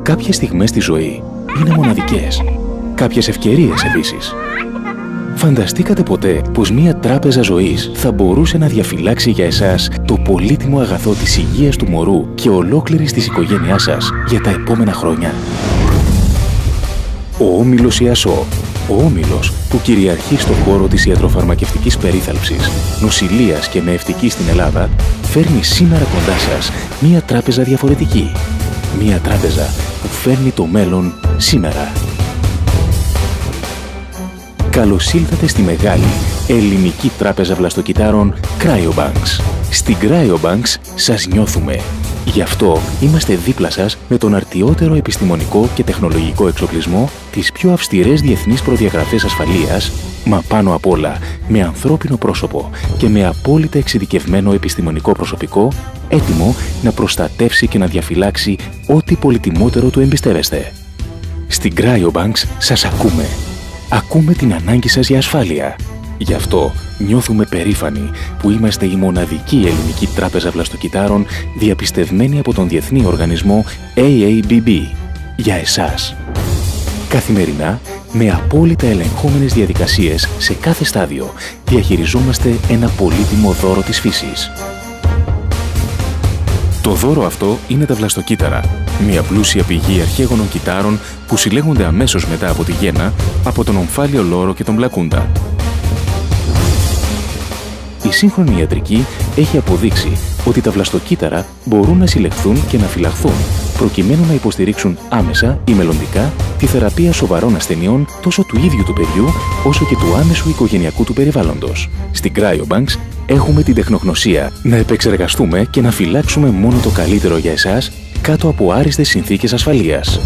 Κάποιες στιγμές στη ζωή είναι μοναδικές. Κάποιες ευκαιρίες επίσης. Φανταστήκατε ποτέ πως μία τράπεζα ζωής θα μπορούσε να διαφυλάξει για εσάς το πολύτιμο αγαθό της υγείας του μωρού και ολόκληρης της οικογένειάς σας για τα επόμενα χρόνια? Ο Όμιλος ΙΑΣΟ, ο όμιλος που κυριαρχεί στον χώρο της ιατροφαρμακευτικής περίθαλψης, νοσηλείας και νεευτικής στην Ελλάδα, φέρνει σήμερα κοντά σας μία τράπεζα διαφορετική. Μία τράπεζα που φέρνει το μέλλον σήμερα. Καλώς ήλθατε στη μεγάλη ελληνική τράπεζα βλαστοκυτάρων Cryobanks. Στην Cryobanks σας νιώθουμε. Γι' αυτό είμαστε δίπλα σας με τον αρτιότερο επιστημονικό και τεχνολογικό εξοπλισμό, τις πιο αυστηρές διεθνείς προδιαγραφές ασφαλείας, μα πάνω απ' όλα με ανθρώπινο πρόσωπο και με απόλυτα εξειδικευμένο επιστημονικό προσωπικό, έτοιμο να προστατεύσει και να διαφυλάξει ό,τι πολυτιμότερο του εμπιστεύεστε. Στην Cryobanks σας ακούμε. Ακούμε την ανάγκη σας για ασφάλεια. Γι' αυτό νιώθουμε περήφανοι που είμαστε η μοναδική ελληνική τράπεζα βλαστοκυτάρων διαπιστευμένη από τον διεθνή οργανισμό AABB. Για εσάς. Καθημερινά, με απόλυτα ελεγχόμενες διαδικασίες σε κάθε στάδιο, διαχειριζόμαστε ένα πολύτιμο δώρο της φύσης. Το δώρο αυτό είναι τα βλαστοκύτταρα, μια πλούσια πηγή αρχαίγωνων κυττάρων που συλλέγονται αμέσως μετά από τη γέννα από τον ομφάλιο λόρο και τον πλακούντα. Η σύγχρονη ιατρική έχει αποδείξει ότι τα βλαστοκύτταρα μπορούν να συλλεχθούν και να φυλαχθούν, προκειμένου να υποστηρίξουν άμεσα ή μελλοντικά τη θεραπεία σοβαρών ασθενειών τόσο του ίδιου του παιδιού, όσο και του άμεσου οικογενειακού του περιβάλλοντος. Στην Cryobanks έχουμε την τεχνογνωσία να επεξεργαστούμε και να φυλάξουμε μόνο το καλύτερο για εσάς κάτω από άριστες συνθήκες ασφαλείας.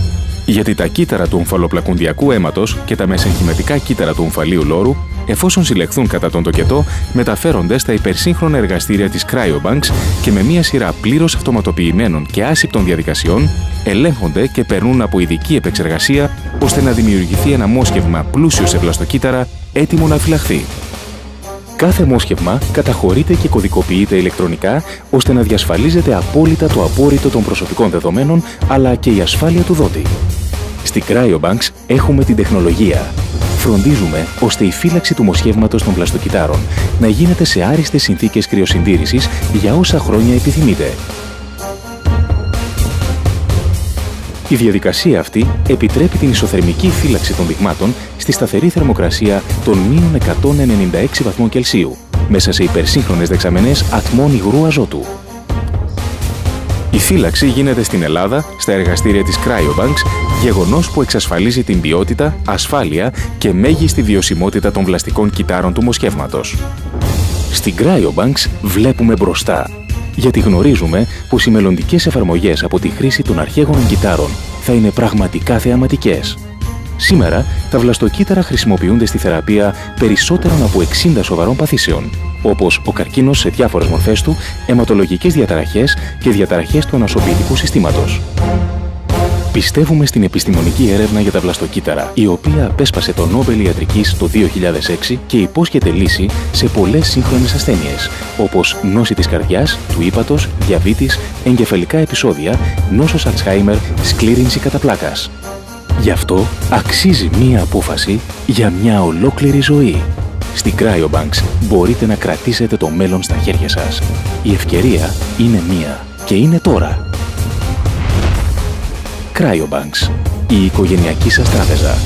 Γιατί τα κύτταρα του ομφαλοπλακουντιακού αίματος και τα μεσενχημετικά κύτταρα του ομφαλίου λόρου, εφόσον συλλεχθούν κατά τον τοκετό, μεταφέρονται στα υπερσύγχρονα εργαστήρια της Cryobanks και με μία σειρά πλήρως αυτοματοποιημένων και άσυπτων διαδικασιών ελέγχονται και περνούν από ειδική επεξεργασία ώστε να δημιουργηθεί ένα μόσχευμα πλούσιο σε βλαστοκύτταρα έτοιμο να φυλαχθεί. Κάθε μόσχευμα καταχωρείται και κωδικοποιείται ηλεκτρονικά ώστε να διασφαλίζεται απόλυτα το απόρριτο των προσωπικών δεδομένων αλλά και η ασφάλεια του δότη. Στη Cryobanks έχουμε την τεχνολογία. Φροντίζουμε ώστε η φύλαξη του μοσχεύματος των βλαστοκυττάρων να γίνεται σε άριστες συνθήκες κρυοσυντήρησης για όσα χρόνια επιθυμείτε. Η διαδικασία αυτή επιτρέπει την ισοθερμική φύλαξη των δειγμάτων στη σταθερή θερμοκρασία των μείον 196 βαθμών Κελσίου, μέσα σε υπερσύγχρονες δεξαμενές ατμών υγρού αζότου. Η φύλαξη γίνεται στην Ελλάδα, στα εργαστήρια της Cryobanks, γεγονός που εξασφαλίζει την ποιότητα, ασφάλεια και μέγιστη βιωσιμότητα των βλαστικών κυττάρων του μοσχεύματος. Στην Cryobanks βλέπουμε μπροστά, γιατί γνωρίζουμε πως οι μελλοντικές εφαρμογές από τη χρήση των αρχαίγωνων κυττάρων θα είναι πραγματικά θεαματικές. Σήμερα, τα βλαστοκύτταρα χρησιμοποιούνται στη θεραπεία περισσότερων από 60 σοβαρών παθήσεων, όπως ο καρκίνος σε διάφορες μορφές του, αιματολογικές διαταραχές και διαταραχές του ανασωπητικού συστήματος. Πιστεύουμε στην επιστημονική έρευνα για τα βλαστοκύτταρα, η οποία απέσπασε το Νόμπελ Ιατρικής το 2006 και υπόσχεται λύση σε πολλές σύγχρονες ασθένειες, όπως νόση της καρδιάς, του ύπατος, διαβήτης, εγκεφαλικά επεισόδια, νόσος Αλτσχάιμερ, σκλήρυνση κατά πλάκας. Γι' αυτό αξίζει μία απόφαση για μια ολόκληρη ζωή. Στη Cryobanks μπορείτε να κρατήσετε το μέλλον στα χέρια σας. Η ευκαιρία είναι μία και είναι τώρα. Cryobanks, η οικογενειακή σας τράπεζα.